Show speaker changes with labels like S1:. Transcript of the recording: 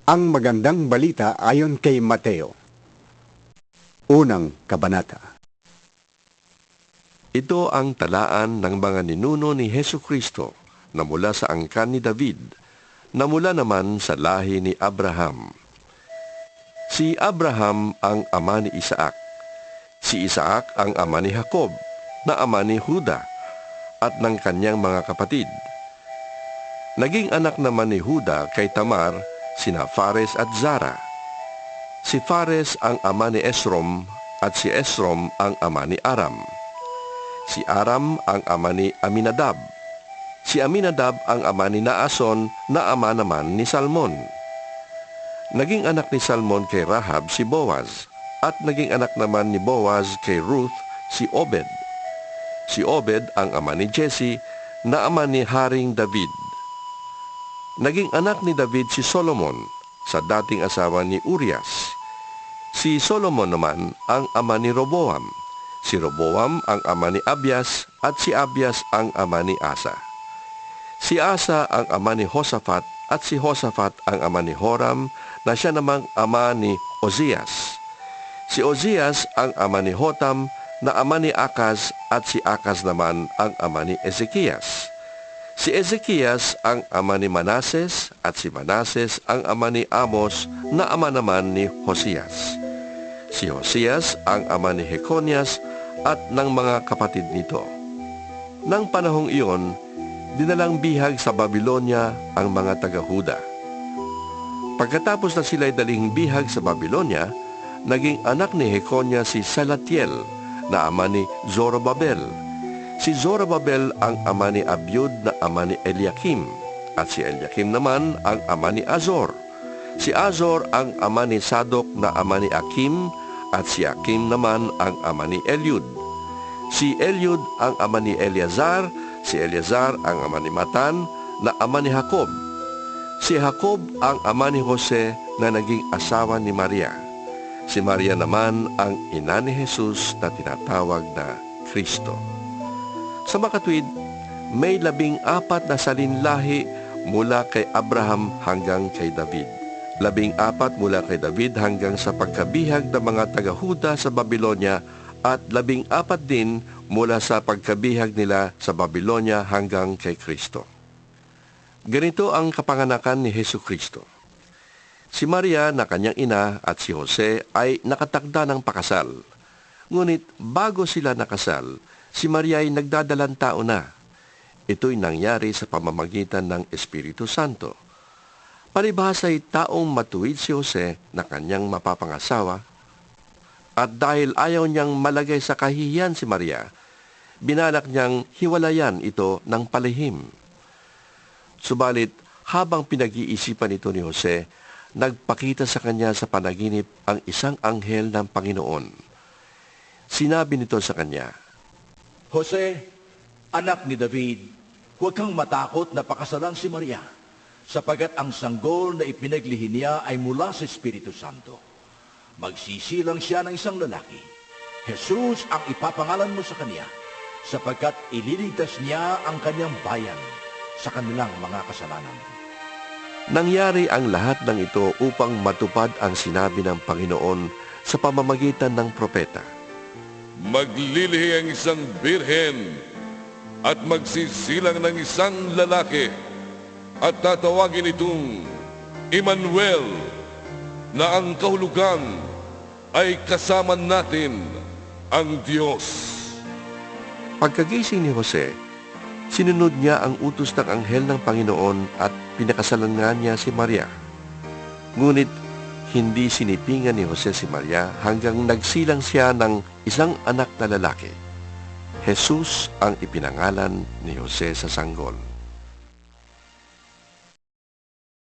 S1: Ang magandang balita ayon kay Mateo. Unang kabanata.
S2: Ito ang talaan ng mga ninuno ni Hesukristo na mula sa angkan ni David, na mula naman sa lahi ni Abraham. Si Abraham ang ama ni Isaac. Si Isaac ang ama ni Jacob, na ama ni Juda, at ng kanyang mga kapatid. Naging anak naman ni Juda kay Tamar, sina Fares at Zara. Si Fares ang ama ni Esrom at si Esrom ang ama ni Aram. Si Aram ang ama ni Aminadab. Si Aminadab ang ama ni Naason na ama naman ni Salmon. Naging anak ni Salmon kay Rahab si Boaz, at naging anak naman ni Boaz kay Ruth si Obed. Si Obed ang ama ni Jesse na ama ni Haring David. Naging anak ni David si Solomon sa dating asawa ni Urias. Si Solomon naman ang ama ni Roboam. Si Roboam ang ama ni Abias at si Abias ang ama ni Asa. Si Asa ang ama ni Josaphat at si Josaphat ang ama ni Joram na siya namang ama ni Ozias. Si Ozias ang ama ni Jotam na ama ni Akaz at si Akaz naman ang ama ni Ezekias. Si Ezekias ang ama ni Manases at si Manases ang ama ni Amos na ama naman ni Hosias. Si Hosias ang ama ni Jeconias at ng mga kapatid nito. Nang panahong iyon, dinalang bihag sa Babylonia ang mga taga-Huda. Pagkatapos na sila'y daling bihag sa Babylonia, naging anak ni Jeconias si Salatiel na ama ni Zorobabel. Si Zorobabel ang ama ni Abiud na ama ni Eliakim, at si Eliakim naman ang ama ni Azor. Si Azor ang ama ni Sadok na ama ni Akim, at si Akim naman ang ama ni Eliud. Si Eliud ang ama ni Eleazar, si Eleazar ang ama ni Matan na ama ni Jacob. Si Jacob ang ama ni Jose na naging asawa ni Maria. Si Maria naman ang ina ni Jesus na tinatawag na Kristo. Sa makatwid, may 14 na salinlahi mula kay Abraham hanggang kay David. 14 mula kay David hanggang sa pagkabihag ng mga taga-Huda sa Babylonia, at 14 din mula sa pagkabihag nila sa Babylonia hanggang kay Kristo. Ganito ang kapanganakan ni Hesukristo. Si Maria na kanyang ina at si Jose ay nakatakda ng pakasal. Ngunit bago sila nakasal, si Maria ay nagdadalang tao na. Ito'y nangyari sa pamamagitan ng Espiritu Santo. Palibhasa ay taong matuwid si Jose na kanyang mapapangasawa, at dahil ayaw niyang malagay sa kahihiyan si Maria, binalak niyang hiwalayan ito ng palihim. Subalit, habang pinag-iisipan ito ni Jose, nagpakita sa kanya sa panaginip ang isang anghel ng Panginoon. Sinabi nito sa kanya,
S3: Jose, anak ni David, huwag kang matakot na pakasalan si Maria, sapagat ang sanggol na ipinaglihi niya ay mula sa Espiritu Santo. Magsisilang siya ng isang lalaki. Jesus ang ipapangalan mo sa kanya, sapagkat ililigtas niya ang kanyang bayan sa kanilang mga kasalanan.
S2: nangyari ang lahat ng ito upang matupad ang sinabi ng Panginoon sa pamamagitan ng propeta.
S4: Maglilihi ang isang birhen at magsisilang ng isang lalaki at tatawagin itong Emmanuel, na ang kahulugan ay kasama natin ang Diyos.
S2: Pagkagising ni Jose, sinunod niya ang utos ng anghel ng Panginoon at pinakasalan nga niya si Maria. Ngunit hindi sinipingan ni Jose si Maria hanggang nagsilang siya ng isang anak na lalaki. Jesus ang ipinangalan ni Jose sa sanggol.